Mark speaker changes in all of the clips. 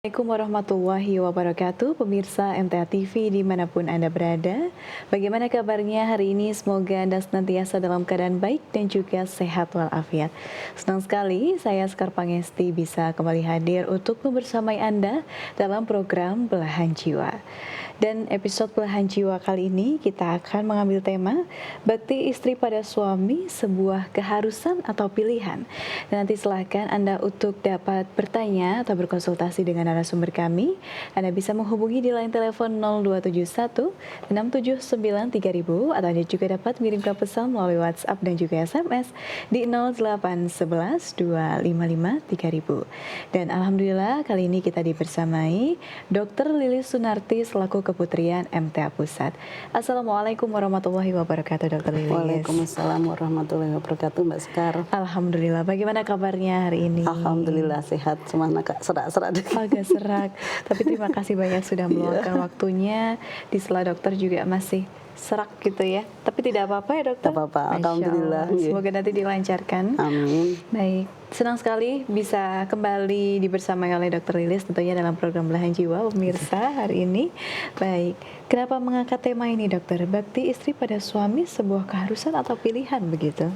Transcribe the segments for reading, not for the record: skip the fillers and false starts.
Speaker 1: Assalamualaikum warahmatullahi wabarakatuh, pemirsa MTA TV dimanapun Anda berada. Bagaimana kabarnya hari ini? Semoga Anda senantiasa dalam keadaan baik dan juga sehat walafiat. Senang sekali saya Sekar Pangesti bisa kembali hadir untuk membersamai Anda dalam program Belahan Jiwa. Dan episode Belahan Jiwa kali ini kita akan mengambil tema Bakti Istri pada Suami, sebuah keharusan atau pilihan. Dan nanti silakan Anda untuk dapat bertanya atau berkonsultasi dengan narasumber kami. Anda bisa menghubungi di line telepon 0271 679 3000 atau Anda juga dapat mengirimkan pesan melalui WhatsApp dan juga SMS di 0811 255 3000. Dan alhamdulillah kali ini kita dibersamai Dr. Lilis Sunarti selaku Keputrian MTA Pusat. Assalamualaikum warahmatullahi wabarakatuh, Dr. Lilis.
Speaker 2: Waalaikumsalam warahmatullahi wabarakatuh, Mbak Sekar.
Speaker 1: Alhamdulillah. Bagaimana kabarnya hari ini?
Speaker 2: Alhamdulillah sehat, cuma agak serak-serak dikit.
Speaker 1: Agak serak. Tapi terima kasih banyak sudah meluangkan waktunya. Di sela dokter juga masih serak gitu ya. Tapi tidak apa-apa ya dokter?
Speaker 2: Tidak apa-apa, alhamdulillah.
Speaker 1: Semoga nanti dilancarkan.
Speaker 2: Amin.
Speaker 1: Baik, senang sekali bisa kembali dibersamai oleh Dr. Lilis tentunya dalam program Belahan Jiwa pemirsa hari ini. Baik, kenapa mengangkat tema ini dokter? Bakti istri pada suami sebuah keharusan atau pilihan begitu?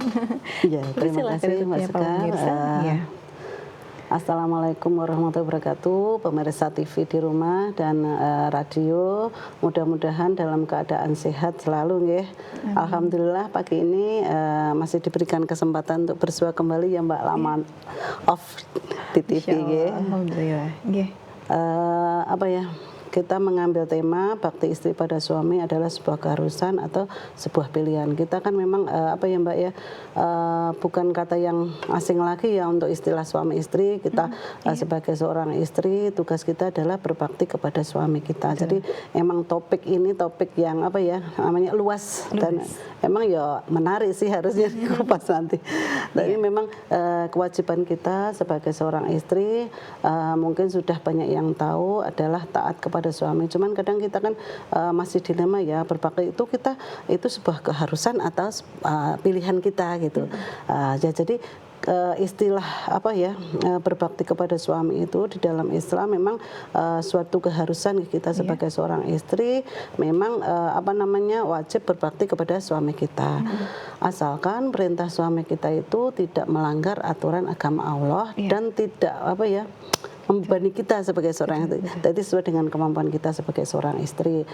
Speaker 2: Ya, terima kasih Mbak Sekar.
Speaker 1: Ya.
Speaker 2: Assalamualaikum warahmatullahi wabarakatuh, pemirsa TV di rumah dan radio. Mudah-mudahan dalam keadaan sehat selalu ya. Alhamdulillah pagi ini masih diberikan kesempatan untuk bersua kembali ya Mbak, lama off di TV ya.
Speaker 1: Alhamdulillah.
Speaker 2: Apa ya? Kita mengambil tema bakti istri pada suami adalah sebuah keharusan atau sebuah pilihan. Kita kan memang apa ya Mbak ya, bukan kata yang asing lagi ya untuk istilah suami istri. Kita sebagai seorang istri, tugas kita adalah berbakti kepada suami kita. Jadi emang topik ini topik yang apa ya, namanya luas. Dan emang ya menarik sih harusnya dikupas nanti. Jadi memang kewajiban kita sebagai seorang istri mungkin sudah banyak yang tahu adalah taat kepada suami. Cuman kadang kita kan masih dilema ya, berbakti itu kita itu sebuah keharusan atau pilihan kita gitu. Ya jadi istilah apa ya, berbakti kepada suami itu di dalam Islam memang suatu keharusan kita sebagai seorang istri. Memang apa namanya, wajib berbakti kepada suami kita, asalkan perintah suami kita itu tidak melanggar aturan agama Allah dan tidak apa ya, membebani kita sebagai seorang istri. Jadi sesuai dengan kemampuan kita sebagai seorang istri.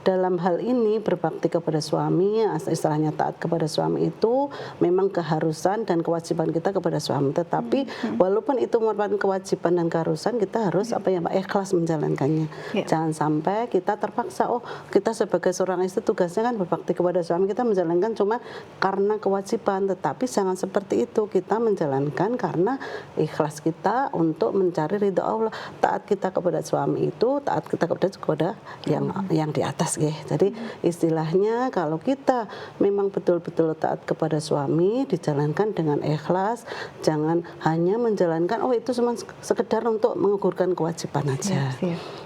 Speaker 2: Dalam hal ini berbakti kepada suami, istilahnya taat kepada suami itu memang keharusan dan kewajiban kita kepada suami. Tetapi walaupun itu merupakan kewajiban dan keharusan, kita harus apa ya Mbak, ikhlas menjalankannya. Jangan sampai kita terpaksa, oh kita sebagai seorang istri tugasnya kan berbakti kepada suami, kita menjalankan cuma karena kewajiban. Tetapi jangan seperti itu, kita menjalankan karena ikhlas kita untuk mencari ridha Allah. Taat kita kepada suami itu taat kita kepada yang di atas. Jadi istilahnya kalau kita memang betul-betul taat kepada suami, dijalankan dengan ikhlas, jangan hanya menjalankan oh itu cuma sekedar untuk menggugurkan kewajiban aja.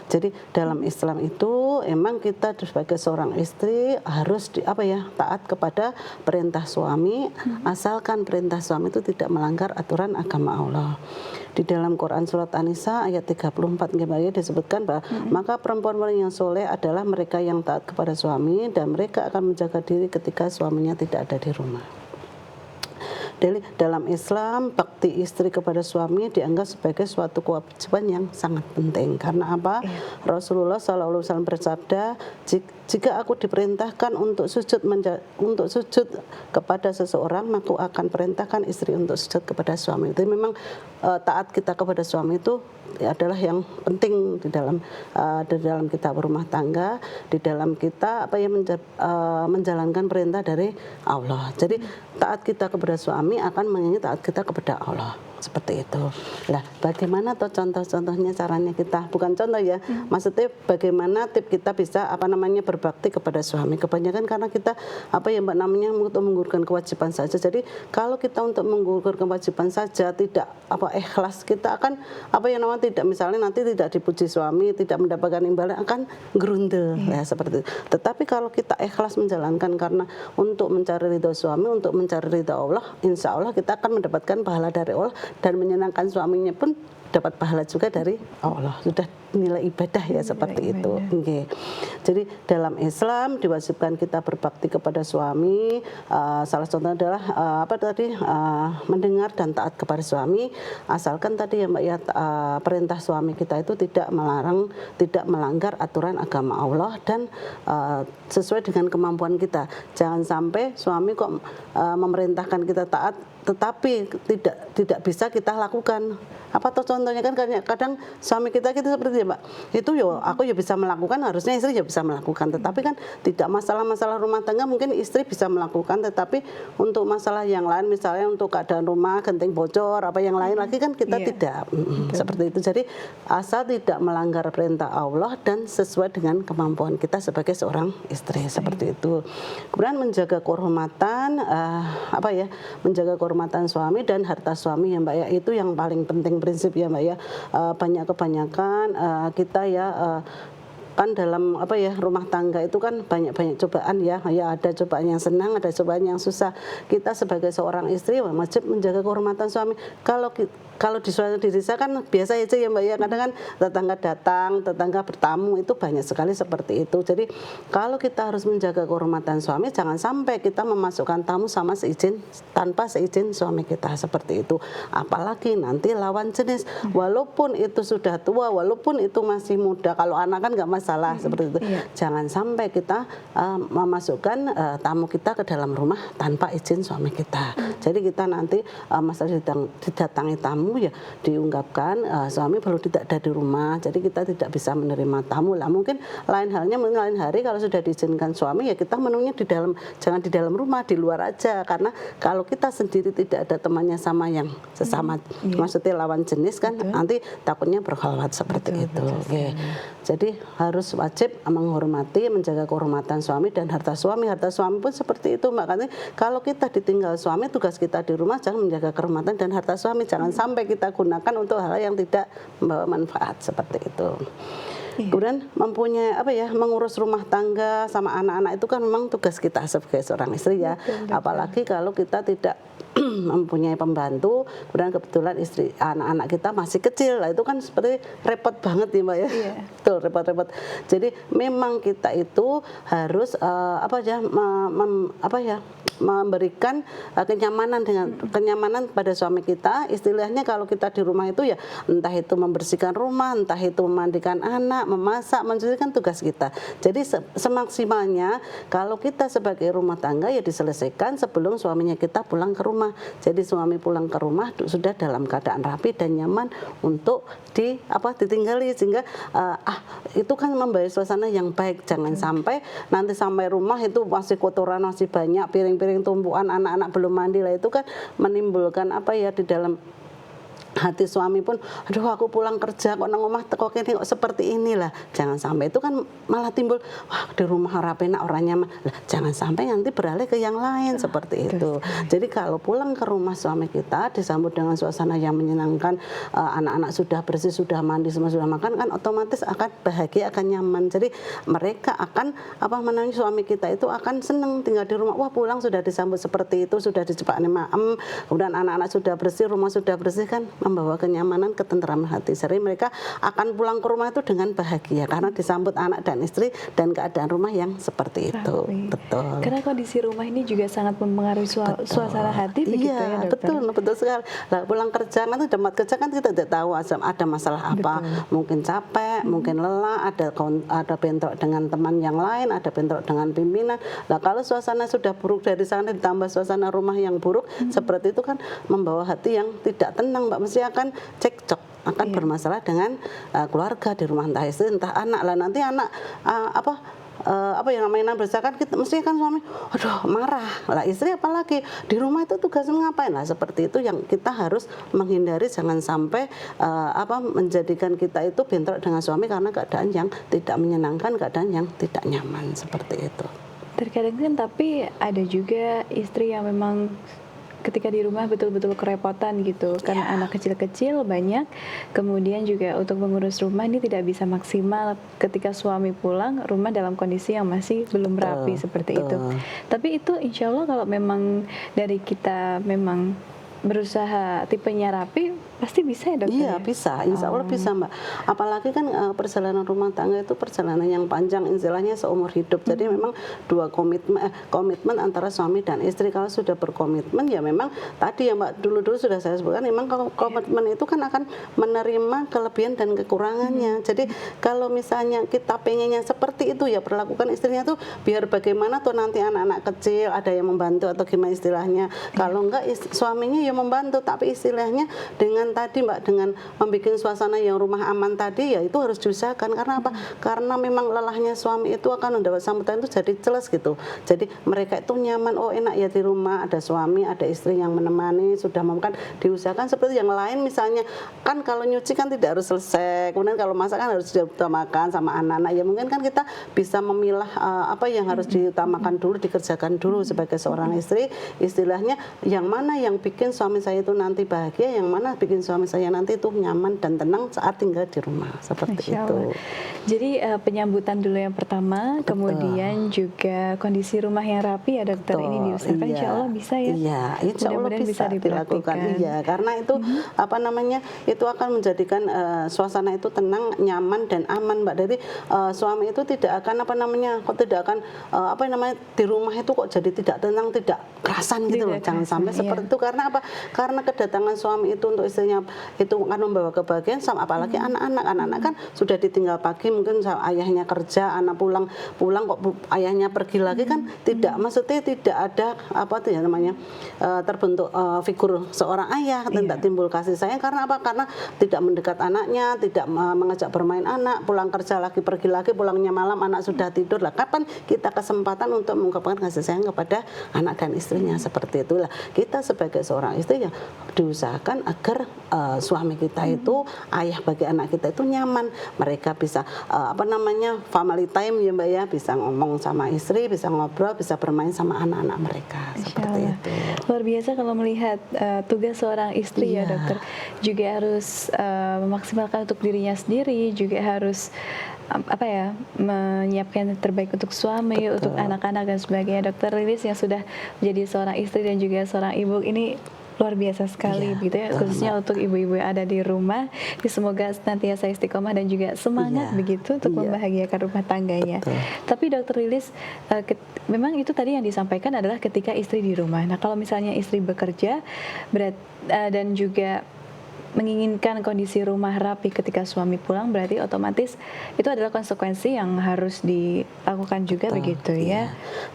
Speaker 2: Jadi dalam Islam itu emang kita sebagai seorang istri harus taat kepada perintah suami, asalkan perintah suami itu tidak melanggar aturan agama Allah. Di dalam Quran surat An-Nisa ayat 34 disebutkan bahwa maka perempuan yang soleh adalah mereka yang taat kepada suami dan mereka akan menjaga diri ketika suaminya tidak ada di rumah. Jadi dalam Islam bakti istri kepada suami dianggap sebagai suatu kewajiban yang sangat penting. Karena apa? Rasulullah SAW bersabda, jika aku diperintahkan untuk sujud kepada seseorang, maka akan perintahkan istri untuk sujud kepada suami. Jadi memang taat kita kepada suami itu adalah yang penting di dalam kita berumah tangga, di dalam kita menjalankan perintah dari Allah. Jadi taat kita kepada suami akan mengingat taat kita kepada Allah. Seperti itu. Nah, bagaimana tuh contoh-contohnya caranya kita? Bukan contoh ya, maksudnya bagaimana tips kita bisa berbakti kepada suami. Kebanyakan karena kita untuk menggugurkan kewajiban saja. Jadi kalau kita untuk menggugurkan kewajiban saja tidak ikhlas, kita akan tidak, misalnya nanti tidak dipuji suami, tidak mendapatkan imbalan, akan gerundel ya seperti itu. Tetapi kalau kita ikhlas menjalankan karena untuk mencari ridha suami, untuk mencari ridha Allah, insya Allah kita akan mendapatkan pahala dari Allah dan menyenangkan suaminya pun dapat pahala juga dari Allah. Sudah nilai ibadah ya seperti itu. Okay. Jadi dalam Islam diwajibkan kita berbakti kepada suami. Salah satunya adalah mendengar dan taat kepada suami. Asalkan tadi ya Mbak ya, perintah suami kita itu tidak melarang, tidak melanggar aturan agama Allah dan sesuai dengan kemampuan kita. Jangan sampai suami kok memerintahkan kita taat tetapi tidak bisa kita lakukan. Apa tuh contohnya kan kadang suami kita seperti ya Mbak, itu yo aku ya bisa melakukan, harusnya istri ya bisa melakukan, tetapi kan tidak masalah-masalah rumah tangga mungkin istri bisa melakukan, tetapi untuk masalah yang lain misalnya untuk keadaan rumah genting bocor apa yang lain lagi kan kita tidak seperti itu. Jadi asal tidak melanggar perintah Allah dan sesuai dengan kemampuan kita sebagai seorang istri seperti itu. Kemudian menjaga kehormatan menjaga kehormatan suami dan harta suami ya Mbak ya, itu yang paling penting prinsip ya Mbak ya. Kebanyakan kita ya kan dalam rumah tangga itu kan banyak cobaan ya ada cobaan yang senang, ada cobaan yang susah. Kita sebagai seorang istri wajib menjaga kehormatan suami. Kalau di suatu diri saya kan biasa aja ya Mbak ya, kadang kan tetangga datang, tetangga bertamu itu banyak sekali seperti itu. Jadi kalau kita harus menjaga kehormatan suami, jangan sampai kita memasukkan tamu tanpa seizin suami kita seperti itu. Apalagi nanti lawan jenis, walaupun itu sudah tua, walaupun itu masih muda, kalau anak kan nggak masalah seperti itu. Jangan sampai kita memasukkan tamu kita ke dalam rumah tanpa izin suami kita. Jadi kita nanti masa didatangi tamu ya diungkapkan suami perlu tidak ada di rumah, jadi kita tidak bisa menerima tamu lah. Mungkin lain hari kalau sudah diizinkan suami ya kita menunya jangan di dalam rumah, di luar aja, karena kalau kita sendiri tidak ada temannya sama yang sesama maksudnya lawan jenis kan nanti takutnya berkhalwat seperti itu. Jadi harus wajib menghormati, menjaga kehormatan suami dan harta suami. Harta suami pun seperti itu Mbak. Karena kalau kita ditinggal suami, tugas kita di rumah jangan menjaga kehormatan dan harta suami. Jangan sampai kita gunakan untuk hal yang tidak membawa manfaat seperti itu. Kemudian mempunyai mengurus rumah tangga sama anak-anak itu kan memang tugas kita sebagai seorang istri ya. Apalagi kalau kita tidak mempunyai pembantu, kemudian kebetulan anak-anak kita masih kecil, lah itu kan seperti repot banget ya Mbak ya. Betul, repot-repot. Jadi memang kita itu harus memberikan kenyamanan pada suami kita. Istilahnya kalau kita di rumah itu ya entah itu membersihkan rumah, entah itu memandikan anak, memasak, mencuci kan tugas kita. Jadi semaksimalnya kalau kita sebagai rumah tangga ya diselesaikan sebelum suaminya kita pulang ke rumah. Jadi suami pulang ke rumah sudah dalam keadaan rapi dan nyaman untuk ditinggali, sehingga itu kan membawa suasana yang baik. Jangan sampai nanti sampai rumah itu masih kotoran, masih banyak piring-piring tumpuan, anak-anak belum mandi lah, itu kan menimbulkan di dalam hati suami pun, aduh aku pulang kerja kok nang omah teko kene kok seperti inilah. Jangan sampai itu kan malah timbul, wah di rumah rapi nak orang nyaman. Lah jangan sampai nanti beralih ke yang lain seperti itu. Jadi kalau pulang ke rumah suami kita disambut dengan suasana yang menyenangkan, anak-anak sudah bersih, sudah mandi, semua sudah makan, kan otomatis akan bahagia, akan nyaman. Jadi mereka akan suami kita itu akan senang tinggal di rumah. Wah pulang sudah disambut seperti itu, sudah dicepakne maem, kemudian anak-anak sudah bersih, rumah sudah bersih, kan membawa kenyamanan, ketenteraman hati. Sering mereka akan pulang ke rumah itu dengan bahagia karena disambut anak dan istri dan keadaan rumah yang seperti itu. Betul.
Speaker 1: Karena kondisi rumah ini juga sangat mempengaruhi suasana hati begitu ya Dokter?
Speaker 2: Betul sekali. Lah pulang kerja kan tempat kerja kan kita tidak tahu ada masalah apa. Mungkin capek, mungkin lelah, ada bentrok dengan teman yang lain, ada bentrok dengan pimpinan. Nah, kalau suasana sudah buruk dari sana ditambah suasana rumah yang buruk seperti itu kan membawa hati yang tidak tenang Mbak. Mesti akan cekcok, akan bermasalah dengan keluarga di rumah, entah istri entah anak. Lah nanti anak yang namanya bersahkan kita mesti kan suami aduh marah lah, istri apalagi di rumah itu tugasnya ngapain lah, seperti itu yang kita harus menghindari. Jangan sampai menjadikan kita itu bentrok dengan suami karena keadaan yang tidak menyenangkan, keadaan yang tidak nyaman seperti itu.
Speaker 1: Terkadang kan tapi ada juga istri yang memang ketika di rumah betul-betul kerepotan gitu, karena anak kecil-kecil banyak, kemudian juga untuk mengurus rumah ini tidak bisa maksimal ketika suami pulang, rumah dalam kondisi yang masih belum rapi seperti itu. Tapi itu insya Allah kalau memang dari kita memang berusaha tipenya rapi, pasti bisa ya dokter
Speaker 2: Iya
Speaker 1: ya?
Speaker 2: bisa, insya Allah bisa Mbak. Apalagi kan perjalanan rumah tangga itu perjalanan yang panjang, istilahnya seumur hidup. Jadi memang dua komitmen antara suami dan istri. Kalau sudah berkomitmen ya memang tadi ya Mbak, dulu-dulu sudah saya sebutkan, memang kalau komitmen itu kan akan menerima kelebihan dan kekurangannya. Jadi kalau misalnya kita pengennya seperti itu ya perlakukan istrinya tuh biar bagaimana tuh nanti anak-anak kecil ada yang membantu atau gimana istilahnya. Kalau enggak suaminya ya membantu, tapi istilahnya dengan tadi Mbak, dengan membuat suasana yang rumah aman tadi ya itu harus diusahakan. Karena apa? Karena memang lelahnya suami itu akan mendapat sambutan itu jadi jelas gitu. Jadi mereka itu nyaman, oh enak ya di rumah ada suami, ada istri yang menemani, sudah makan, diusahakan seperti yang lain misalnya. Kan kalau nyuci kan tidak harus selesai, kemudian kalau masak kan harus diutamakan sama anak-anak. Ya mungkin kan kita bisa memilah apa yang harus diutamakan dulu, dikerjakan dulu sebagai seorang istri. Istilahnya yang mana yang bikin suami saya itu nanti bahagia, yang mana bikin suami saya nanti itu nyaman dan tenang saat tinggal di rumah, seperti
Speaker 1: Masya
Speaker 2: itu.
Speaker 1: Allah. Jadi penyambutan dulu yang pertama, kemudian juga kondisi rumah yang rapi ya dokter, ini diusahakan, insya Allah bisa ya.
Speaker 2: Iya, insya Allah
Speaker 1: Mudah-mudahan
Speaker 2: bisa dilakukan.
Speaker 1: diperhatikan.
Speaker 2: Iya, karena itu apa namanya, itu akan menjadikan suasana itu tenang, nyaman dan aman Mbak. Dari suami itu tidak akan apa namanya, kok tidak akan apa namanya di rumah itu kok jadi tidak tenang, tidak kerasan gitu loh.
Speaker 1: Tidak
Speaker 2: Jangan
Speaker 1: kerasan,
Speaker 2: sampai
Speaker 1: iya.
Speaker 2: seperti itu. Karena apa? Karena kedatangan suami itu untuk istrinya itu akan membawa kebahagiaan, sama apalagi anak-anak kan sudah ditinggal pagi, mungkin ayahnya kerja, anak pulang kok ayahnya pergi lagi kan tidak, maksudnya tidak ada apa tuh ya namanya terbentuk figur seorang ayah, tidak timbul kasih sayang. Karena apa? Karena tidak mendekat anaknya, tidak mengajak bermain anak, pulang kerja lagi pergi lagi, pulangnya malam anak sudah tidur lah. Kapan kita kesempatan untuk mengungkapkan kasih sayang kepada anak dan istrinya? Seperti itulah kita sebagai seorang istri ya diusahakan agar suami kita itu, ayah bagi anak kita itu nyaman, mereka bisa apa namanya family time ya Mbak ya, bisa ngomong sama istri, bisa ngobrol, bisa bermain sama anak-anak mereka.
Speaker 1: Masya
Speaker 2: Seperti
Speaker 1: Allah.
Speaker 2: itu.
Speaker 1: Luar biasa kalau melihat tugas seorang istri ya
Speaker 2: Iya.
Speaker 1: dokter, juga harus memaksimalkan untuk dirinya sendiri, juga harus apa ya, menyiapkan yang terbaik untuk suami, untuk anak-anak dan sebagainya. Dokter Lilis yang sudah menjadi seorang istri dan juga seorang ibu ini luar biasa sekali
Speaker 2: Iya,
Speaker 1: begitu ya,
Speaker 2: betul,
Speaker 1: khususnya
Speaker 2: Mbak.
Speaker 1: untuk ibu-ibu yang ada di rumah. Semoga senantiasa istiqomah dan juga semangat
Speaker 2: Iya,
Speaker 1: begitu untuk
Speaker 2: iya.
Speaker 1: membahagiakan rumah tangganya.
Speaker 2: Betul.
Speaker 1: Tapi Dokter Lilis, memang itu tadi yang disampaikan adalah ketika istri di rumah. Nah, kalau misalnya istri bekerja dan juga menginginkan kondisi rumah rapi ketika suami pulang, berarti otomatis itu adalah konsekuensi yang harus dilakukan juga begitu ya.
Speaker 2: Iya.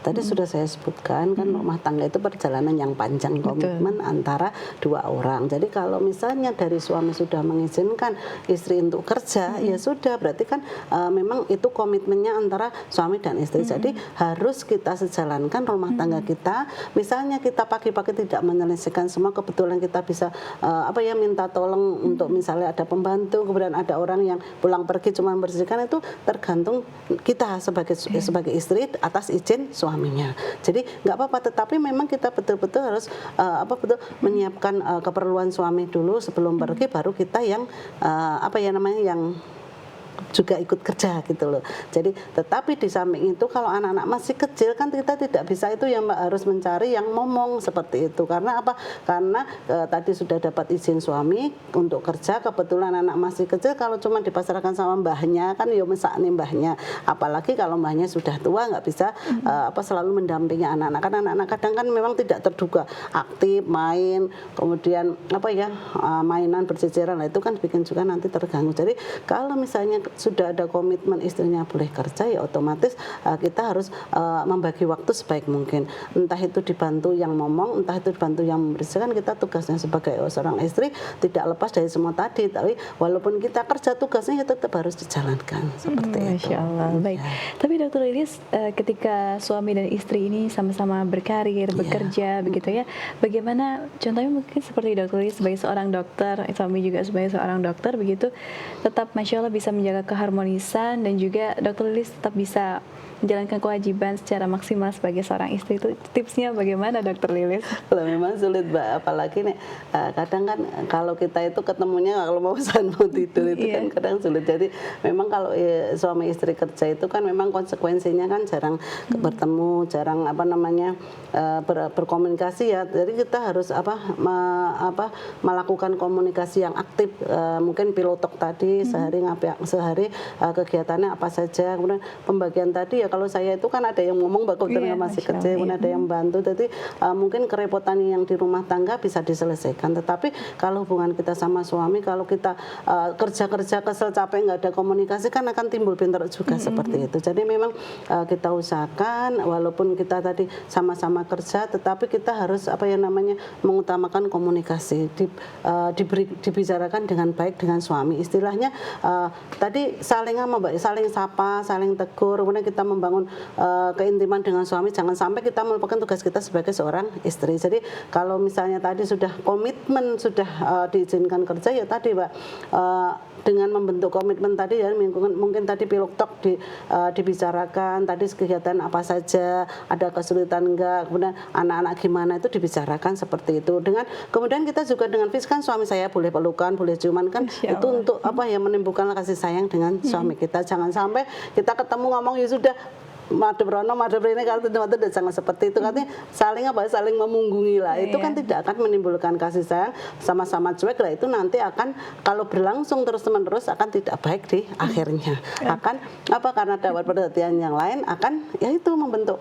Speaker 2: Tadi sudah saya sebutkan kan rumah tangga itu perjalanan yang panjang, komitmen antara dua orang. Jadi kalau misalnya dari suami sudah mengizinkan istri untuk kerja, ya sudah berarti kan memang itu komitmennya antara suami dan istri. Jadi harus kita sejalankan rumah tangga kita. Misalnya kita pagi-pagi tidak menyelesaikan semua, kebetulan kita bisa apa ya minta tolong untuk misalnya ada pembantu, kemudian ada orang yang pulang pergi cuma membersihkan, itu tergantung kita sebagai istri atas izin suaminya. Jadi nggak apa-apa, tetapi memang kita betul-betul harus menyiapkan keperluan suami dulu sebelum pergi, baru kita yang apa ya namanya yang juga ikut kerja gitu loh. Jadi tetapi di samping itu kalau anak-anak masih kecil kan kita tidak bisa itu ya Mbak, harus mencari yang ngomong seperti itu. Karena apa? Karena tadi sudah dapat izin suami untuk kerja, kebetulan anak masih kecil, kalau cuma dipasarkan sama mbahnya kan ya mesak nih mbahnya. Apalagi kalau mbahnya sudah tua nggak bisa selalu mendampingi anak-anak. Kan anak-anak kadang kan memang tidak terduga aktif main, kemudian mainan berceceran, lah itu kan bikin juga nanti terganggu. Jadi kalau misalnya sudah ada komitmen istrinya boleh kerja, ya otomatis kita harus membagi waktu sebaik mungkin. Entah itu dibantu yang ngomong, entah itu dibantu yang membersihkan. Kita tugasnya sebagai seorang istri tidak lepas dari semua tadi. Tapi walaupun kita kerja, tugasnya ya tetap harus dijalankan seperti itu.
Speaker 1: Masya Allah, baik. Tapi Dokter Lilis, ketika suami dan istri ini sama-sama berkarir, bekerja, begitu ya, bagaimana contohnya mungkin seperti Dokter Lilis sebagai seorang dokter, suami juga sebagai seorang dokter, begitu tetap Masya Allah bisa menjaga keharmonisan dan juga Dokter Lilis tetap bisa menjalankan kewajiban secara maksimal sebagai seorang istri itu tipsnya bagaimana Dokter Lilis?
Speaker 2: Kalau memang sulit Mbak, apalagi nih kadang kan kalau kita itu ketemunya kalau mau pesan mau tidur itu kan kadang sulit. Jadi memang kalau suami istri kerja itu kan memang konsekuensinya kan jarang bertemu, jarang berkomunikasi ya. Jadi kita harus melakukan komunikasi yang aktif. Mungkin pilotok tadi sehari kegiatannya apa saja. Kemudian pembagian tadi ya kalau saya itu kan ada yang ngomong Mbak Dokter masih kerja, kemudian ada yang bantu. Jadi mungkin kerepotan yang di rumah tangga bisa diselesaikan. Tetapi kalau hubungan kita sama suami, kalau kita kerja-kerja kesel capek nggak ada komunikasi kan akan timbul bentrok juga seperti itu. Jadi memang kita usahakan walaupun kita tadi sama-sama kerja, tetapi kita harus mengutamakan komunikasi, dibicarakan dengan baik dengan suami. Istilahnya tadi saling sapa, saling tegur, kemudian kita membangun keintiman dengan suami. Jangan sampai kita melupakan tugas kita sebagai seorang istri. Jadi kalau misalnya tadi sudah komitmen, sudah diizinkan kerja ya tadi Mbak, dengan membentuk komitmen tadi ya mungkin tadi pilot dibicarakan tadi kegiatan apa saja, ada kesulitan enggak, kemudian anak-anak gimana itu dibicarakan seperti itu. Kemudian kita juga dengan kan suami saya boleh pelukan, boleh ciuman kan itu untuk menimbulkan kasih sayang dengan suami kita. Jangan sampai kita ketemu ngomong ya sudah madep ini kalau tidak jangan seperti itu, katanya saling memunggungi lah. Itu kan tidak akan menimbulkan kasih sayang, sama-sama cuek lah. Itu nanti akan kalau berlangsung terus-menerus akan tidak baik di akhirnya. Akan karena dapat perhatian yang lain akan yaitu membentuk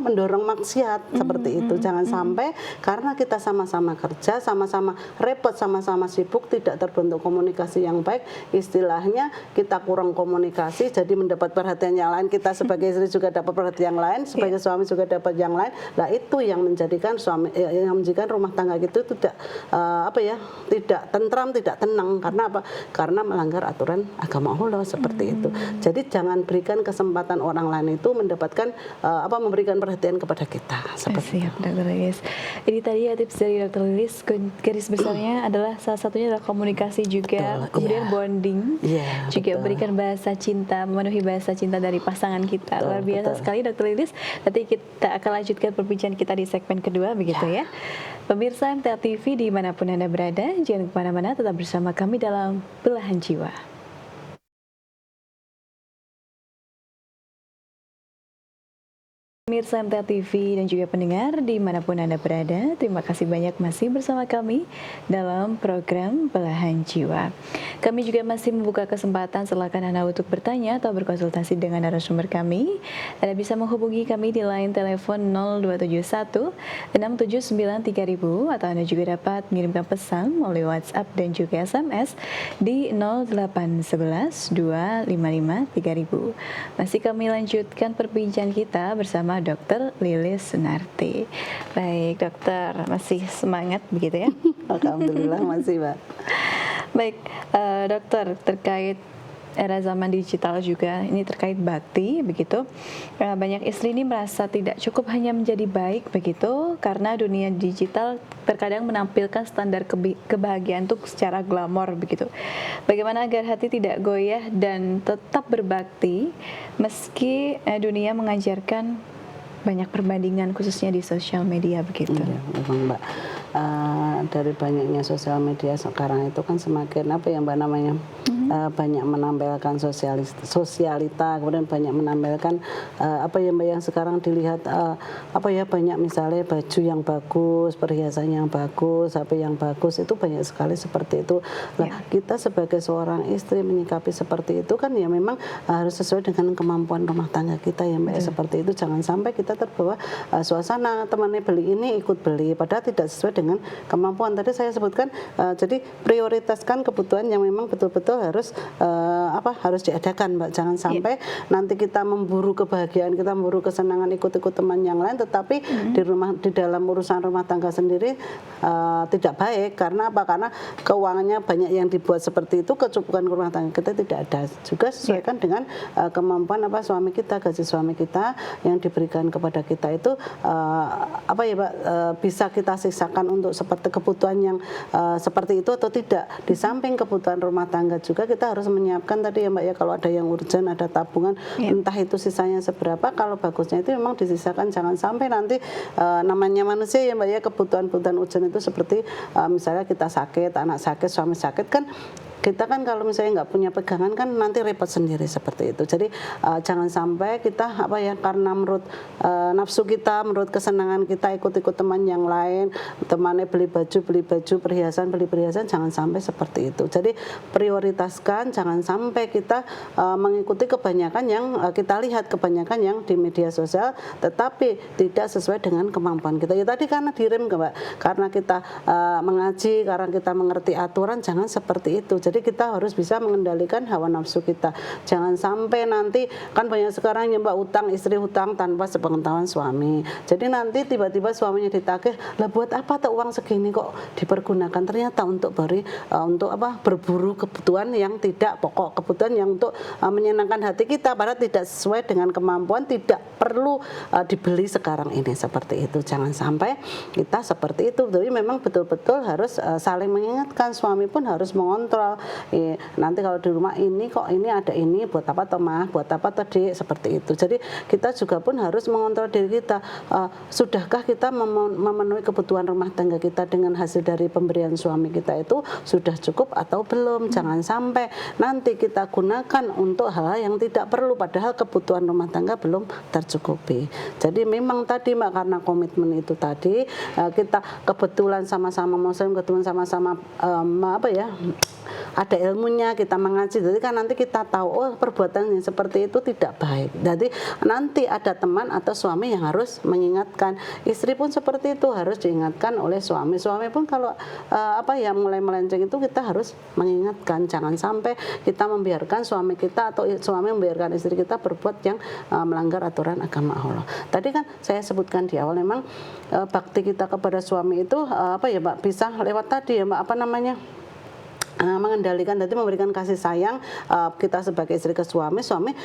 Speaker 2: mendorong maksiat seperti itu. Jangan sampai karena kita sama-sama kerja, sama-sama repot, sama-sama sibuk, tidak terbentuk komunikasi yang baik. Istilahnya kita kurang komunikasi, jadi mendapat perhatian yang lain. Kita sebagai istri juga dapat perhatian yang lain, sebagai suami juga dapat yang lain. Nah itu yang menjadikan rumah tangga itu tidak tidak tentram, tidak tenang. Karena apa? Karena melanggar aturan agama Allah seperti itu. Jadi jangan berikan kesempatan orang lain itu mendapatkan memberikan perhatian kepada kita seperti itu.
Speaker 1: Dr. Lilis. Ini tadi ya tips dari Dr. Lilis, garis besarnya adalah salah satunya adalah komunikasi juga, kemudian bonding, juga berikan bahasa cinta, memenuhi bahasa cinta dari pasangan kita. Luar biasa sekali Dr. Lilis. Nanti kita akan lanjutkan perbincangan kita di segmen kedua begitu ya. Pemirsa MTA TV dimanapun Anda berada, jangan kemana-mana, tetap bersama kami dalam Belahan Jiwa. Pemirsa MTA TV dan juga pendengar dimanapun Anda berada, terima kasih banyak masih bersama kami dalam program Belahan Jiwa. Kami juga masih membuka kesempatan silakan Anda untuk bertanya atau berkonsultasi dengan narasumber kami. Anda bisa menghubungi kami di line telepon 0271 679 3000 atau Anda juga dapat mengirimkan pesan melalui WhatsApp dan juga SMS di 0811 255 3000. Masih kami lanjutkan perbincangan kita bersama Dr. Lilis Sunarti. Baik, dokter, masih semangat begitu ya?
Speaker 2: Alhamdulillah masih, Mbak.
Speaker 1: Baik, dokter, terkait era zaman digital juga, ini terkait bakti begitu. Banyak istri ini merasa tidak cukup hanya menjadi baik begitu, karena dunia digital terkadang menampilkan standar kebahagiaan untuk secara glamor begitu. Bagaimana agar hati tidak goyah dan tetap berbakti meski dunia mengajarkan banyak perbandingan khususnya di sosial media begitu.
Speaker 2: Iya, memang Mbak. Dari banyaknya sosial media sekarang itu kan semakin banyak menampilkan sosialita, kemudian banyak menampilkan Mbak yang sekarang dilihat banyak misalnya baju yang bagus, perhiasan yang bagus, HP yang bagus, itu banyak sekali seperti itu. Nah, kita sebagai seorang istri menyikapi seperti itu kan ya memang harus sesuai dengan kemampuan rumah tangga kita ya Mbak. Seperti itu jangan sampai kita terbawa suasana temannya beli ini ikut beli padahal tidak sesuai dengan kemampuan. Tadi saya sebutkan jadi prioritaskan kebutuhan yang memang betul-betul harus diadakan Mbak. Jangan sampai nanti kita memburu kebahagiaan, kita memburu kesenangan ikut-ikut teman yang lain, tetapi di dalam urusan rumah tangga sendiri tidak baik. Karena apa? Karena keuangannya banyak yang dibuat seperti itu, kecukupan rumah tangga kita tidak ada. Juga sesuaikan dengan kemampuan suami kita, gaji suami kita yang diberikan kepada kita itu bisa kita sisakan untuk seperti kebutuhan yang seperti itu atau tidak. Di samping kebutuhan rumah tangga juga kita harus menyiapkan sisakan tadi ya Mbak ya, kalau ada yang urgent, ada tabungan, entah itu sisanya seberapa, kalau bagusnya itu memang disisakan, jangan sampai nanti namanya manusia ya Mbak ya, kebutuhan-kebutuhan urgent itu seperti misalnya kita sakit, anak sakit, suami sakit kan, kita kan kalau misalnya nggak punya pegangan kan nanti repot sendiri seperti itu. Jadi jangan sampai kita karena menurut nafsu kita, menurut kesenangan kita ikut-ikut teman yang lain, temannya beli baju, perhiasan, beli perhiasan, jangan sampai seperti itu. Jadi prioritaskan, jangan sampai kita mengikuti kebanyakan yang kita lihat kebanyakan yang di media sosial, tetapi tidak sesuai dengan kemampuan kita. Ya tadi karena direm Mbak, karena kita mengaji, karena kita mengerti aturan, jangan seperti itu. Jadi kita harus bisa mengendalikan hawa nafsu kita. Jangan sampai nanti, kan banyak sekarang ya Mbak, utang, istri hutang tanpa sepengetahuan suami. Jadi nanti tiba-tiba suaminya ditagih, lah buat apa tuh uang segini kok dipergunakan, ternyata untuk berburu kebutuhan yang tidak pokok, kebutuhan yang untuk menyenangkan hati kita, padahal tidak sesuai dengan kemampuan, tidak perlu dibeli sekarang ini, seperti itu. Jangan sampai kita seperti itu. Jadi memang betul-betul harus saling mengingatkan, suami pun harus mengontrol. Nanti kalau di rumah ini kok ini ada ini, buat apa toh mah, buat apa tadi, seperti itu. Jadi kita juga pun harus mengontrol diri kita. Sudahkah kita memenuhi kebutuhan rumah tangga kita dengan hasil dari pemberian suami kita itu sudah cukup atau belum? Jangan sampai nanti kita gunakan untuk hal-hal yang tidak perlu, padahal kebutuhan rumah tangga belum tercukupi. Jadi memang tadi Mbak, karena komitmen itu tadi, kita kebetulan sama-sama Muslim, kebetulan sama-sama ada ilmunya, kita mengaji, jadi kan nanti kita tahu perbuatan yang seperti itu tidak baik. Jadi nanti ada teman atau suami yang harus mengingatkan. Istri pun seperti itu, harus diingatkan oleh suami. Suami pun kalau mulai melenceng itu kita harus mengingatkan. Jangan sampai kita membiarkan suami kita atau suami membiarkan istri kita berbuat yang melanggar aturan agama Allah. Tadi kan saya sebutkan di awal, memang bakti kita kepada suami itu Mbak, bisa lewat tadi ya Mbak, mengendalikan, nanti memberikan kasih sayang kita sebagai istri ke suami, suami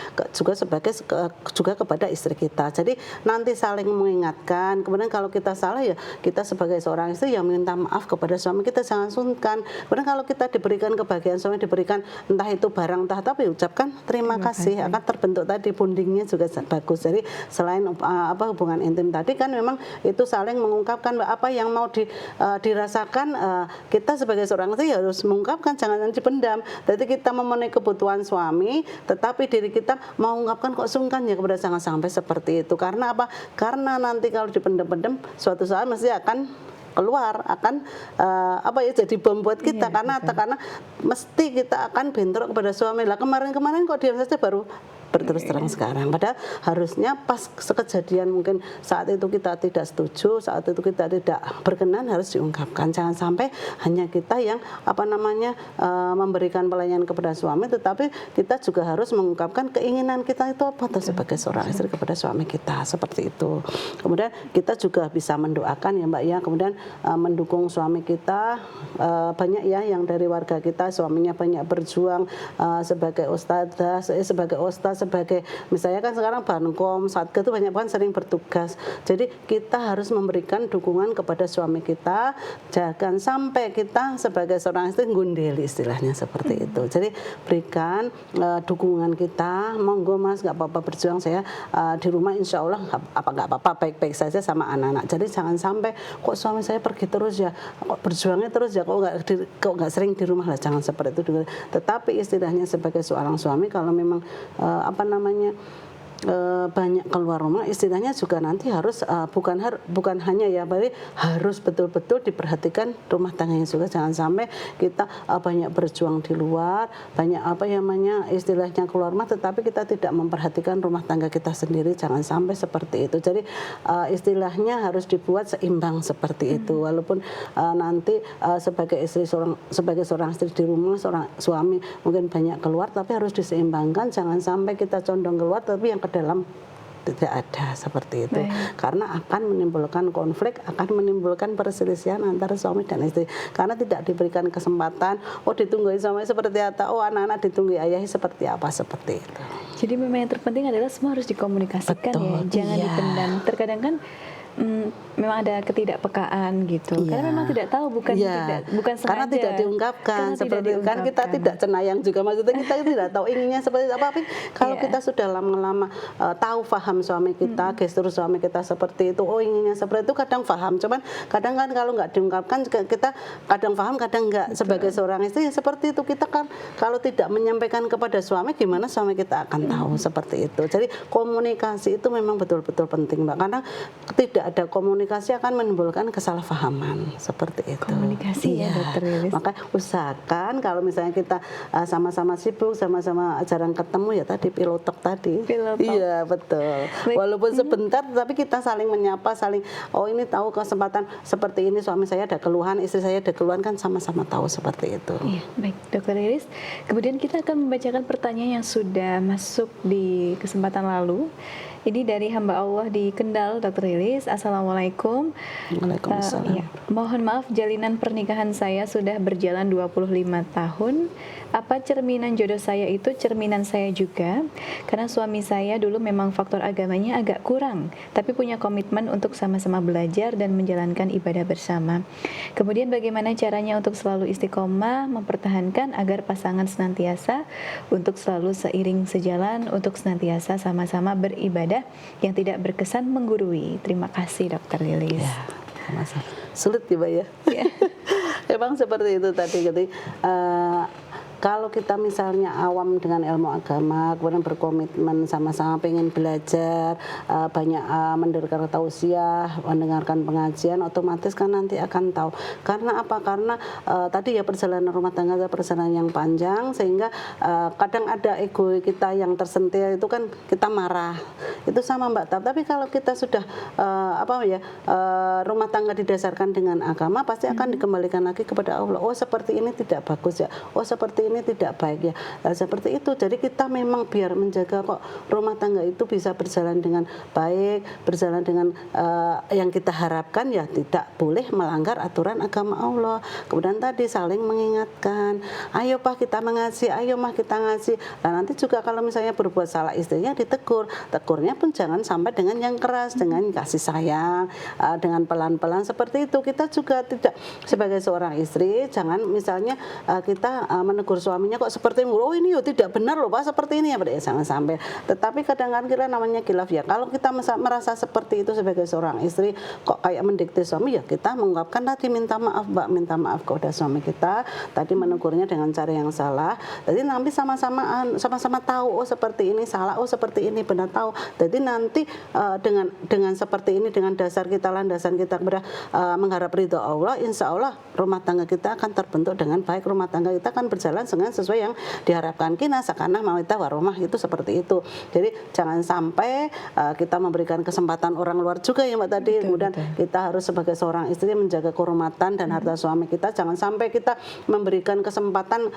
Speaker 2: juga kepada istri kita. Jadi nanti saling mengingatkan. Kemudian kalau kita salah ya kita sebagai seorang istri yang minta maaf kepada suami kita, jangan sungkan. Kemudian kalau kita diberikan kebahagiaan, suami diberikan entah itu barang entah tapi ucapkan terima kasih, akan terbentuk tadi bondingnya juga bagus. Jadi selain hubungan intim tadi kan memang itu saling mengungkapkan apa yang mau dirasakan, kita sebagai seorang istri harus mengungkapkan, jangan dipendam. Jadi kita memenuhi kebutuhan suami, tetapi diri kita mau mengungkapkan kok sungkan ya kepada, jangan sampai seperti itu. Karena apa? Karena nanti kalau dipendam-pendam, suatu saat mesti akan keluar, akan jadi bom buat kita. Karena mesti kita akan bentrok kepada suami. Lah kemarin kok diam saja baru berterus terang sekarang. Padahal harusnya pas sekejadian mungkin saat itu kita tidak setuju, saat itu kita tidak berkenan, harus diungkapkan. Jangan sampai hanya kita yang memberikan pelayanan kepada suami, tetapi kita juga harus mengungkapkan keinginan kita itu apa sebagai seorang istri kepada suami kita, seperti itu. Kemudian kita juga bisa mendoakan ya Mbak ya, kemudian mendukung suami kita. Banyak ya yang dari warga kita suaminya banyak berjuang sebagai ustadzah, sebagai misalnya kan sekarang Bankom, Satgas itu banyak kan sering bertugas. Jadi kita harus memberikan dukungan kepada suami kita, jangan sampai kita sebagai seorang istri gundeli, istilahnya seperti itu. Jadi berikan dukungan kita, monggo Mas, nggak apa-apa berjuang, saya di rumah insya Allah nggak apa-apa, baik-baik saja sama anak-anak. Jadi jangan sampai kok suami saya pergi terus ya, kok berjuangnya terus ya, kok nggak sering di rumah, lah jangan seperti itu. Tetapi istilahnya sebagai seorang suami kalau memang banyak keluar rumah, istilahnya juga nanti harus bukan hanya ya, berarti harus betul-betul diperhatikan rumah tangganya juga. Jangan sampai kita banyak berjuang di luar, banyak istilahnya keluar rumah, tetapi kita tidak memperhatikan rumah tangga kita sendiri. Jangan sampai seperti itu. Jadi istilahnya harus dibuat seimbang seperti itu. Walaupun nanti sebagai seorang istri di rumah, seorang suami mungkin banyak keluar, tapi harus diseimbangkan. Jangan sampai kita condong keluar tapi yang ke dalam tidak ada, seperti itu. Karena akan menimbulkan konflik, akan menimbulkan perselisihan antara suami dan istri. Karena tidak diberikan kesempatan, ditunggu suami seperti apa, anak-anak ditunggu ayah seperti apa, seperti itu.
Speaker 1: Jadi memang yang terpenting adalah semua harus dikomunikasikan. Betul, ya, jangan dipendam. Terkadang kan memang ada ketidakpekaan gitu.
Speaker 2: Iya.
Speaker 1: Karena memang tidak tahu, bukan
Speaker 2: Iya.
Speaker 1: bukan sengaja.
Speaker 2: Karena tidak diungkapkan,
Speaker 1: Karena tidak
Speaker 2: seperti kan kita
Speaker 1: diungkapkan.
Speaker 2: tidak cenayang juga, maksudnya kita tidak tahu inginnya seperti apa. Tapi kalau
Speaker 1: Iya.
Speaker 2: kita sudah lama-lama tahu paham suami kita, gestur suami kita seperti itu, oh inginnya seperti itu, kadang paham. Cuman kadang kan kalau nggak diungkapkan kita kadang paham, kadang nggak. Sebagai seorang istri ya seperti itu, kita kan kalau tidak menyampaikan kepada suami, gimana suami kita akan tahu seperti itu. Jadi komunikasi itu memang betul-betul penting, Mbak, karena tidak ada komunikasi akan menimbulkan kesalahpahaman seperti itu.
Speaker 1: Komunikasi ya, Dokter Lilis.
Speaker 2: Maka usahakan kalau misalnya kita sama-sama sibuk, sama-sama jarang ketemu, ya tadi pilotok tadi.
Speaker 1: Pillow talk.
Speaker 2: Iya betul.
Speaker 1: Baik.
Speaker 2: Walaupun sebentar, tapi kita saling menyapa, saling oh ini tahu kesempatan seperti ini, suami saya ada keluhan, istri saya ada keluhan, kan sama-sama tahu seperti itu.
Speaker 1: Iya, baik, Dokter Lilis. Kemudian kita akan membacakan pertanyaan yang sudah masuk di kesempatan lalu. Ini dari hamba Allah di Kendal, Dokter Lilis. Assalamualaikum.
Speaker 2: Waalaikumsalam.
Speaker 1: Ya. Mohon maaf, jalinan pernikahan saya sudah berjalan 25 tahun. Apa cerminan jodoh saya itu cerminan saya juga? Karena suami saya dulu memang faktor agamanya agak kurang, tapi punya komitmen untuk sama-sama belajar dan menjalankan ibadah bersama. Kemudian bagaimana caranya untuk selalu istiqomah, mempertahankan agar pasangan senantiasa untuk selalu seiring sejalan, untuk senantiasa sama-sama beribadah yang tidak berkesan menggurui. Terima kasih, Dokter Lilis.
Speaker 2: Ya, sama-sama. Sulit ya, Mbak ya.
Speaker 1: Ya.
Speaker 2: Emang seperti itu tadi. Jadi kalau kita misalnya awam dengan ilmu agama, kemudian berkomitmen sama-sama pengen belajar, banyak mendengarkan tausiah, mendengarkan pengajian, otomatis kan nanti akan tahu. Karena apa? Karena tadi ya perjalanan rumah tangga adalah perjalanan yang panjang, sehingga kadang ada ego kita yang tersentil, itu kan kita marah. Itu sama, Mbak. Tapi kalau kita sudah rumah tangga didasarkan dengan agama, pasti akan dikembalikan lagi kepada Allah. Oh seperti ini tidak bagus ya. Oh seperti ini tidak baik ya. Nah, seperti itu. Jadi kita memang biar menjaga kok rumah tangga itu bisa berjalan dengan baik, berjalan dengan yang kita harapkan, ya tidak boleh melanggar aturan agama Allah. Kemudian tadi saling mengingatkan, ayo Pak kita mengaji, ayo Mah kita ngaji. Nah nanti juga kalau misalnya berbuat salah istrinya ditegur. Tegurnya pun jangan sampai dengan yang keras, dengan kasih sayang, dengan pelan-pelan seperti itu. Kita juga tidak, sebagai seorang istri, jangan misalnya kita menegur suaminya kok seperti oh ini tidak benar loh Pak seperti ini ya, jangan sampai. Tetapi kadang-kadang kita namanya khilaf ya. Kalau kita merasa seperti itu sebagai seorang istri kok kayak mendikte suami, ya kita mengungkapkan tadi, minta maaf Mbak, minta maaf kepada suami kita, tadi menegurnya dengan cara yang salah. Jadi nanti sama-sama tahu oh seperti ini salah, oh seperti ini benar, tahu. Jadi nanti dengan seperti ini, dengan dasar kita, landasan kita kepada mengharap ridho Allah, insya Allah rumah tangga kita akan terbentuk dengan baik, rumah tangga kita akan berjalan dengan sesuai yang diharapkan. Kina sakana mawita warahmah, itu seperti itu. Jadi jangan sampai kita memberikan kesempatan orang luar juga ya Mbak tadi. Kemudian kita harus sebagai seorang istri menjaga kehormatan dan harta suami kita. Jangan sampai kita memberikan kesempatan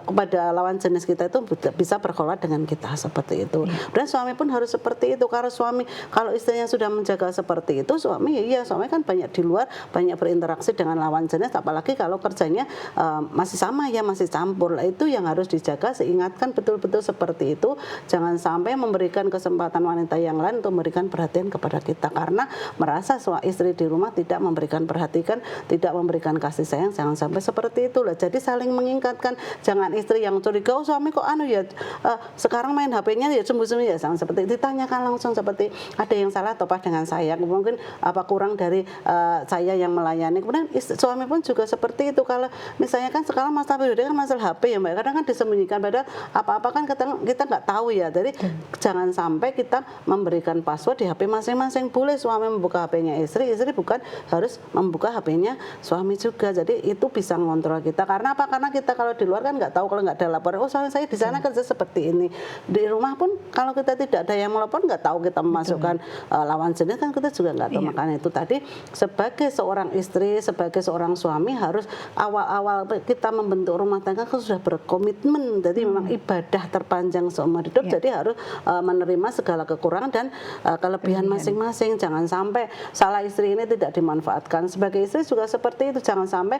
Speaker 2: kepada lawan jenis kita itu bisa berkholwat dengan kita seperti itu. Dan suami pun harus seperti itu. Karena suami, kalau istrinya sudah menjaga seperti itu, suami kan banyak di luar, banyak berinteraksi dengan lawan jenis, apalagi kalau kerjanya masih sama ya, masih campur. Itu yang harus dijaga, seingatkan betul-betul seperti itu. Jangan sampai memberikan kesempatan wanita yang lain untuk memberikan perhatian kepada kita, karena merasa istri di rumah tidak memberikan perhatian, tidak memberikan kasih sayang, jangan sampai seperti itu lah. Jadi saling mengingatkan, jangan istri yang curiga, oh suami kok sekarang main HP-nya ya sembunyi-sembunyi, ya jangan seperti itu. Ditanyakan langsung, seperti ada yang salah atau apa dengan saya, mungkin apa kurang dari saya yang melayani. Kemudian suami pun juga seperti itu. Kalau misalnya kan sekarang masalah pribadi kan masalah HP ya Mbak, kadang kan disembunyikan, padahal apa-apa kan kita nggak tahu ya. Jadi jangan sampai kita memberikan password di HP masing-masing. Boleh suami membuka HP-nya istri bukan harus membuka HP-nya suami juga. Jadi itu bisa mengontrol kita. Karena apa? Karena kita kalau di luar kan nggak tahu, kalau nggak ada laporan, oh suami saya di sana kerja seperti ini. Di rumah pun kalau kita tidak ada yang melapor, nggak tahu kita memasukkan lawan jenis, kan kita juga nggak tahu. Makanya itu tadi sebagai seorang istri, sebagai seorang suami, harus awal-awal kita membentuk rumah tangga kita kan sudah berkomitmen, jadi memang ibadah terpanjang seumur hidup, jadi harus menerima segala kekurangan dan kelebihan masing-masing. Jangan sampai salah istri ini tidak dimanfaatkan. Sebagai istri juga seperti itu, jangan sampai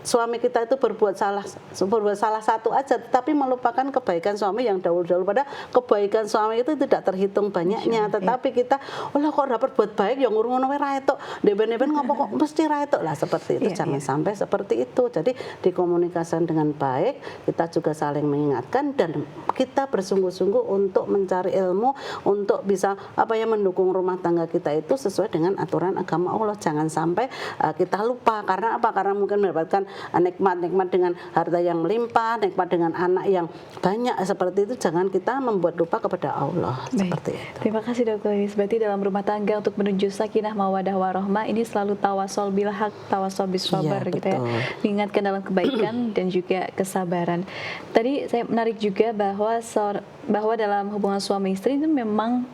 Speaker 2: suami kita itu berbuat salah satu aja, tetapi melupakan kebaikan suami yang dahulu-dahulu. Padahal kebaikan suami itu tidak terhitung banyaknya, tetapi kita, kok dapat buat baik, yang ngurung-ngurung ra etuk, deben-deben ngopo kok mesti ra etuk lah, seperti itu. Jangan sampai seperti itu. Jadi dikomunikasikan dengan baik, kita juga saling mengingatkan dan kita bersungguh-sungguh untuk mencari ilmu untuk bisa mendukung rumah tangga kita itu sesuai dengan aturan agama Allah. Jangan sampai kita lupa, karena apa? Karena mungkin mendapatkan nikmat dengan harta yang melimpah, nikmat dengan anak yang banyak, seperti itu. Jangan kita membuat lupa kepada Allah. Seperti itu.
Speaker 1: Terima kasih Dokter Lilis. Berarti dalam rumah tangga untuk menuju sakinah mawadah warahmah ini selalu tawassul bil haq, tawassul bis sabar gitu ya. Diingatkan dalam kebaikan dan juga kesabaran. Tadi saya menarik juga bahwa dalam hubungan suami istri itu memang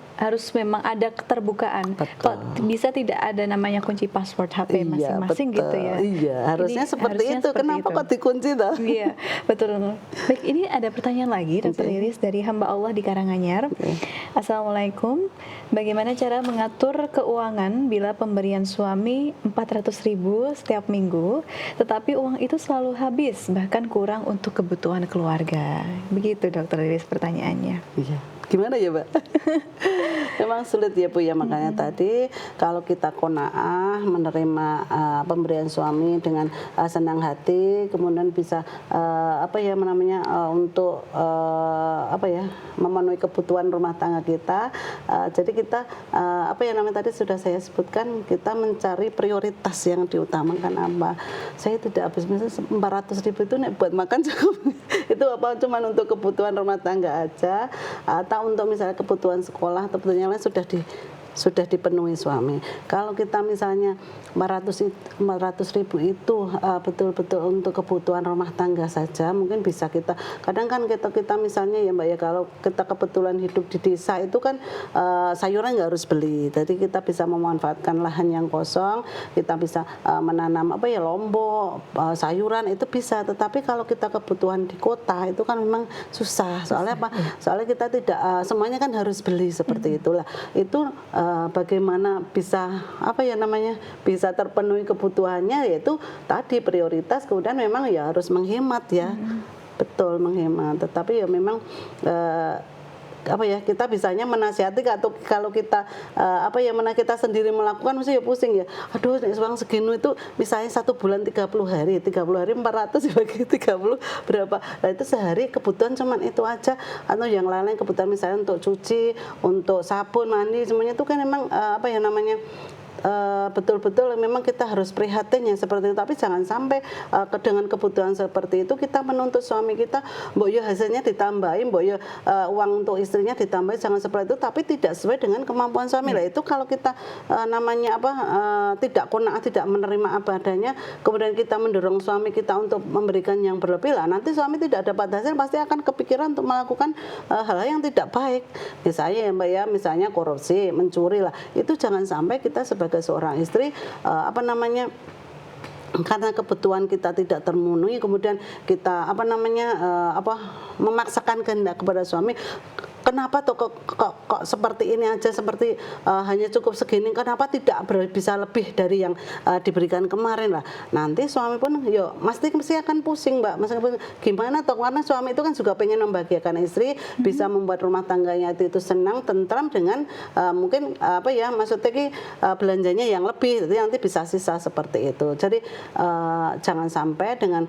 Speaker 1: ada keterbukaan. Kok bisa tidak ada namanya kunci password HP masing-masing gitu ya?
Speaker 2: Iya, harusnya seperti itu. Kenapa kok dikunci toh?
Speaker 1: Iya, betul. Baik, ini ada pertanyaan lagi Dokter Lilis dari hamba Allah di Karanganyar. Assalamualaikum. Bagaimana cara mengatur keuangan bila pemberian suami 400.000 setiap minggu, tetapi uang itu selalu habis, bahkan kurang untuk kebutuhan keluarga? Begitu Dokter Lilis pertanyaannya.
Speaker 2: Iya. Gimana ya, Mbak? Memang sulit ya, Bu ya. Makanya tadi kalau kita qanaah menerima pemberian suami dengan senang hati, kemudian bisa untuk memenuhi kebutuhan rumah tangga kita. Jadi kita tadi sudah saya sebutkan, kita mencari prioritas yang diutamakan apa. Saya tidak habis, misalnya 400.000 itu buat makan cukup. Itu cuman untuk kebutuhan rumah tangga aja, atau untuk misalnya kebutuhan sekolah atau kebutuhan yang lain sudah dipenuhi suami. Kalau kita misalnya 400.000 itu betul-betul untuk kebutuhan rumah tangga saja, mungkin bisa kita, kadang kan kita misalnya ya Mbak ya, kalau kita kebetulan hidup di desa itu kan sayuran nggak harus beli, jadi kita bisa memanfaatkan lahan yang kosong, kita bisa menanam lombok, sayuran itu bisa. Tetapi kalau kita kebutuhan di kota itu kan memang susah, soalnya apa? Soalnya kita tidak semuanya kan harus beli, seperti itulah. Itu bagaimana bisa bisa terpenuhi kebutuhannya, yaitu tadi prioritas. Kemudian memang ya harus menghemat ya, betul menghemat. Tetapi ya memang kita bisanya menasihati, atau kalau kita kita sendiri melakukan mesti ya pusing ya. Aduh, uang segini itu misalnya 1 bulan 30 hari 400 dibagi 30 berapa? Nah itu sehari kebutuhan cuman itu aja, atau yang lain-lain kebutuhan misalnya untuk cuci, untuk sabun, mandi, semuanya itu kan memang betul-betul memang kita harus prihatin ya seperti itu. Tapi jangan sampai dengan kebutuhan seperti itu kita menuntut suami kita, mbok yo hasilnya ditambahin, mbok yo uang untuk istrinya ditambahin, jangan seperti itu, tapi tidak sesuai dengan kemampuan suami. Lah itu kalau kita tidak qanaah, tidak menerima apa adanya, kemudian kita mendorong suami kita untuk memberikan yang berlebih, lah nanti suami tidak dapat hasil, pasti akan kepikiran untuk melakukan hal-hal yang tidak baik. Misalnya ya Mbak ya, misalnya korupsi, mencuri lah. Itu jangan sampai kita sebagai seorang istri karena kebutuhan kita tidak termenuhi, kemudian kita memaksakan kehendak kepada suami. Kenapa tuh kok seperti ini aja, seperti hanya cukup segini, kenapa tidak bisa lebih dari yang diberikan kemarin lah. Nanti suami pun mesti akan pusing Mbak. Maksudnya gimana toh, karena suami itu kan juga pengen membahagiakan istri, bisa membuat rumah tangganya itu senang, tentram dengan mungkin maksudnya belanjanya yang lebih, jadi nanti bisa sisa seperti itu. Jadi jangan sampai dengan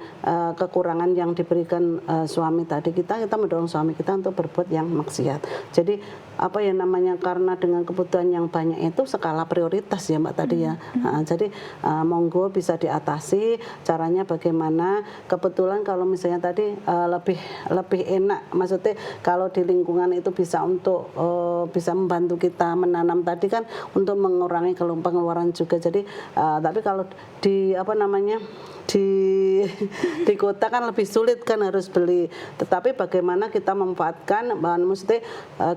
Speaker 2: kekurangan yang diberikan suami tadi kita mendorong suami kita untuk berbuat yang maksiat. Jadi karena dengan kebutuhan yang banyak itu skala prioritas ya Mbak tadi ya. Jadi monggo bisa diatasi. Caranya bagaimana? Kebetulan kalau misalnya tadi lebih enak, maksudnya kalau di lingkungan itu bisa untuk bisa membantu kita menanam tadi kan, untuk mengurangi pengeluaran juga. Jadi tapi kalau di di kota kan lebih sulit kan, harus beli. Tetapi bagaimana kita memanfaatkan mesti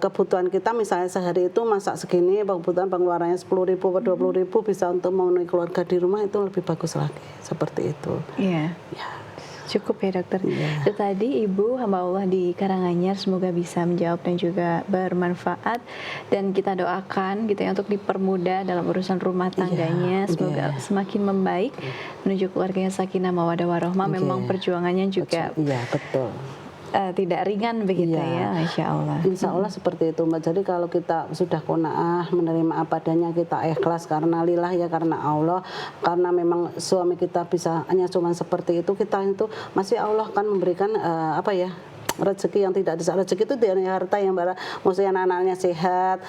Speaker 2: kebutuhan kita, misalnya sehari itu masak segini, kebutuhan pengeluarannya 10.000 atau 20.000 bisa untuk memenuhi keluarga di rumah, itu lebih bagus lagi, seperti itu.
Speaker 1: Iya.
Speaker 2: Ya.
Speaker 1: cukup ya dokter.
Speaker 2: Iya.
Speaker 1: Itu tadi Ibu hamba Allah di Karanganyar, semoga bisa menjawab dan juga bermanfaat, dan kita doakan gitu ya untuk dipermudah dalam urusan rumah tangganya, semoga
Speaker 2: iya.
Speaker 1: semakin membaik menuju keluarganya sakinah mawaddah warahmah. Memang perjuangannya juga
Speaker 2: Iya, betul.
Speaker 1: tidak ringan begitu
Speaker 2: Iya.
Speaker 1: ya, Masya Allah.
Speaker 2: Insya Allah seperti itu Mbak. Jadi kalau kita sudah qanaah menerima apa adanya, kita ikhlas karena lillah ya, karena Allah, karena memang suami kita bisa hanya cuma seperti itu, kita itu masih Allah kan memberikan apa ya, rezeki yang tidak bisa. Rezeki itu dari harta yang maksudnya anak-anaknya sehat,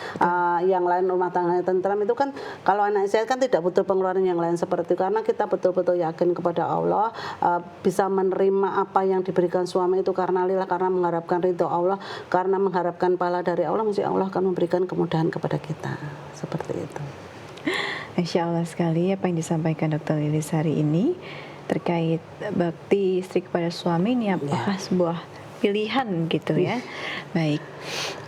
Speaker 2: yang lain rumah tangganya tentram, itu kan kalau anak sehat kan tidak butuh pengeluaran yang lain seperti itu. Karena kita betul-betul yakin kepada Allah, bisa menerima apa yang diberikan suami itu karena lillah, karena mengharapkan ridho Allah, karena mengharapkan pahala dari Allah, mesti Allah akan memberikan kemudahan kepada kita seperti itu.
Speaker 1: Masya Allah sekali apa yang disampaikan Dr. Lilis hari ini terkait bakti istri kepada suami ini, apakah sebuah pilihan gitu ya. Baik,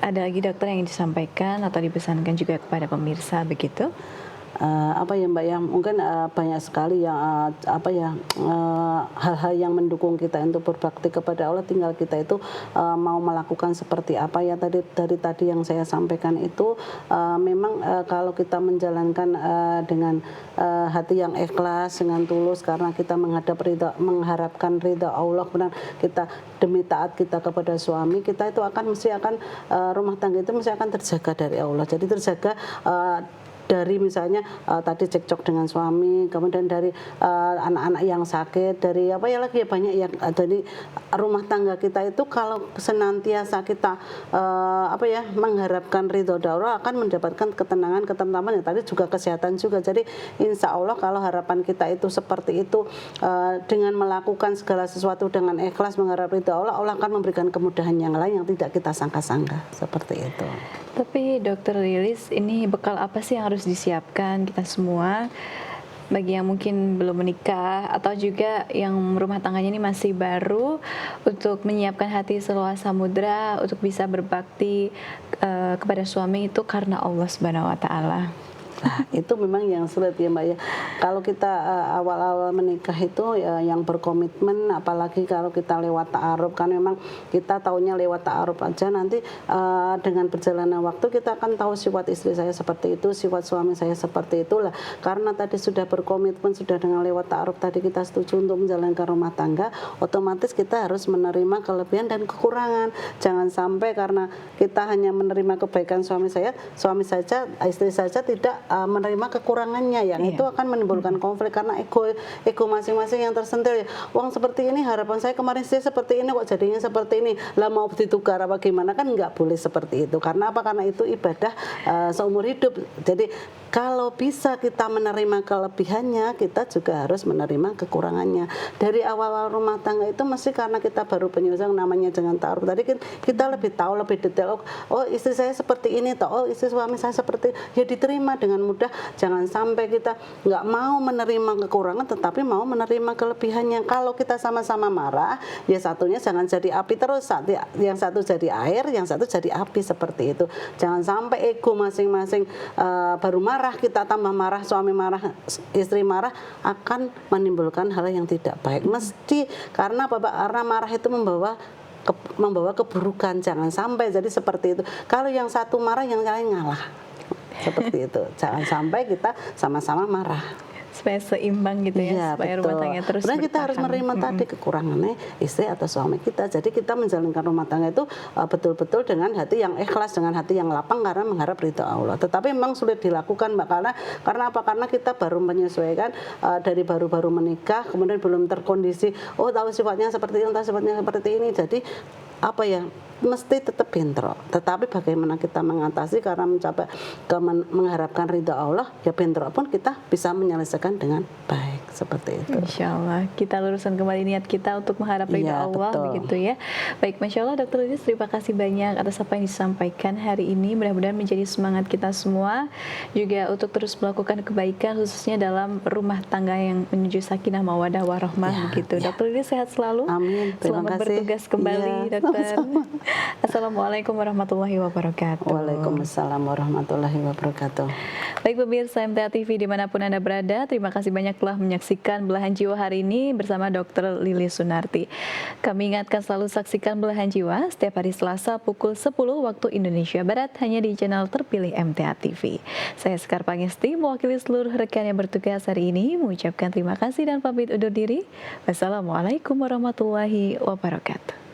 Speaker 1: ada lagi dokter yang disampaikan atau dipesankan juga kepada pemirsa begitu?
Speaker 2: Apa ya Mbak ya, mungkin banyak sekali yang hal-hal yang mendukung kita untuk berbakti kepada Allah, tinggal kita itu mau melakukan seperti apa ya. Dari tadi yang saya sampaikan itu, memang kalau kita menjalankan dengan hati yang ikhlas, dengan tulus, karena kita mengharapkan ridha Allah, benar kita demi taat kita kepada suami kita, itu mesti akan rumah tangga itu mesti akan terjaga dari Allah. Jadi terjaga dari misalnya tadi cekcok dengan suami, kemudian dari anak-anak yang sakit, dari apa ya lagi ya, banyak yang dari rumah tangga kita itu kalau senantiasa kita mengharapkan ridho Allah, akan mendapatkan ketenangan, ketentraman, yang tadi juga kesehatan juga. Jadi insya Allah kalau harapan kita itu seperti itu, dengan melakukan segala sesuatu dengan ikhlas mengharap ridho Allah, Allah akan memberikan kemudahan yang lain yang tidak kita sangka-sangka seperti itu.
Speaker 1: Tapi Dokter Lilis, ini bekal apa sih yang harus disiapkan kita semua bagi yang mungkin belum menikah atau juga yang rumah tangganya ini masih baru, untuk menyiapkan hati seluas samudra untuk bisa berbakti kepada suami itu karena Allah Subhanahu wa taala?
Speaker 2: Nah, itu memang yang sulit ya Mbak ya. Kalau kita awal-awal menikah itu yang berkomitmen, apalagi kalau kita lewat ta'aruf, kan memang kita taunya lewat ta'aruf aja, nanti dengan berjalannya waktu kita akan tahu sifat istri saya seperti itu, sifat suami saya seperti itulah. Karena tadi sudah berkomitmen, sudah dengan lewat ta'aruf tadi kita setuju untuk menjalankan rumah tangga, otomatis kita harus menerima kelebihan dan kekurangan. Jangan sampai karena kita hanya menerima kebaikan suami saja, istri saja tidak menerima kekurangannya, yang itu akan menimbulkan konflik karena ego masing-masing yang tersentil. Uang seperti ini, harapan saya kemarin sih seperti ini, kok jadinya seperti ini, lah mau ditukar apa gimana, kan nggak boleh seperti itu. Karena apa? Karena itu ibadah seumur hidup. Jadi kalau bisa kita menerima kelebihannya, kita juga harus menerima kekurangannya. Dari awal-awal rumah tangga itu mesti karena kita baru penyusun, namanya dengan ta'aruf tadi kita lebih tahu, lebih detail. Oh istri saya seperti ini, oh istri suami saya seperti, ya diterima dengan mudah. Jangan sampai kita nggak mau menerima kekurangan tetapi mau menerima kelebihannya. Kalau kita sama-sama marah, ya satunya jangan jadi api terus, yang satu jadi air, yang satu jadi api, seperti itu. Jangan sampai ego masing-masing baru marah, kita tambah marah, suami marah, istri marah, akan menimbulkan hal yang tidak baik. Mesti karena apa? Karena marah itu membawa keburukan. Jangan sampai jadi seperti itu. Kalau yang satu marah, yang lain ngalah. Seperti itu. Jangan sampai kita sama-sama marah.
Speaker 1: Supaya seimbang gitu ya, supaya rumah tangga terus
Speaker 2: bertahan. Kita harus menerima tadi kekurangannya istri atau suami kita. Jadi kita menjalankan rumah tangga itu betul-betul dengan hati yang ikhlas, dengan hati yang lapang, karena mengharap ridho Allah. Tetapi memang sulit dilakukan Mbak, karena apa? Karena kita baru menyesuaikan dari baru-baru menikah, kemudian belum terkondisi, tahu sifatnya seperti ini, tahu sifatnya seperti ini. Jadi apa ya, mesti tetap bentrok. Tetapi bagaimana kita mengatasi, karena mencapai mengharapkan ridha Allah, ya bentrok pun kita bisa menyelesaikan dengan baik, seperti itu.
Speaker 1: Insya Allah kita luruskan kembali niat kita untuk mengharap ridha Allah,
Speaker 2: betul.
Speaker 1: begitu ya. Baik, Masya Allah Dokter Lilis, terima kasih banyak atas apa yang disampaikan hari ini. Mudah-mudahan menjadi semangat kita semua juga untuk terus melakukan kebaikan, khususnya dalam rumah tangga yang menuju sakinah mawaddah warahmah, begitu. Dokter Lilis sehat selalu.
Speaker 2: Amin. Terima
Speaker 1: Selamat
Speaker 2: kasih.
Speaker 1: bertugas kembali, Dokter.
Speaker 2: Sama-sama.
Speaker 1: Assalamualaikum warahmatullahi wabarakatuh.
Speaker 2: Waalaikumsalam warahmatullahi wabarakatuh.
Speaker 1: Baik pemirsa MTA TV dimanapun Anda berada, terima kasih banyak telah menyaksikan Belahan Jiwa hari ini bersama Dr. Lili Sunarti. Kami ingatkan selalu saksikan Belahan Jiwa setiap hari Selasa pukul 10 waktu Indonesia Barat hanya di channel terpilih MTA TV. Saya Sekar Pangesti, mewakili seluruh rekan yang bertugas hari ini, mengucapkan terima kasih dan pamit undur diri. Wassalamualaikum warahmatullahi wabarakatuh.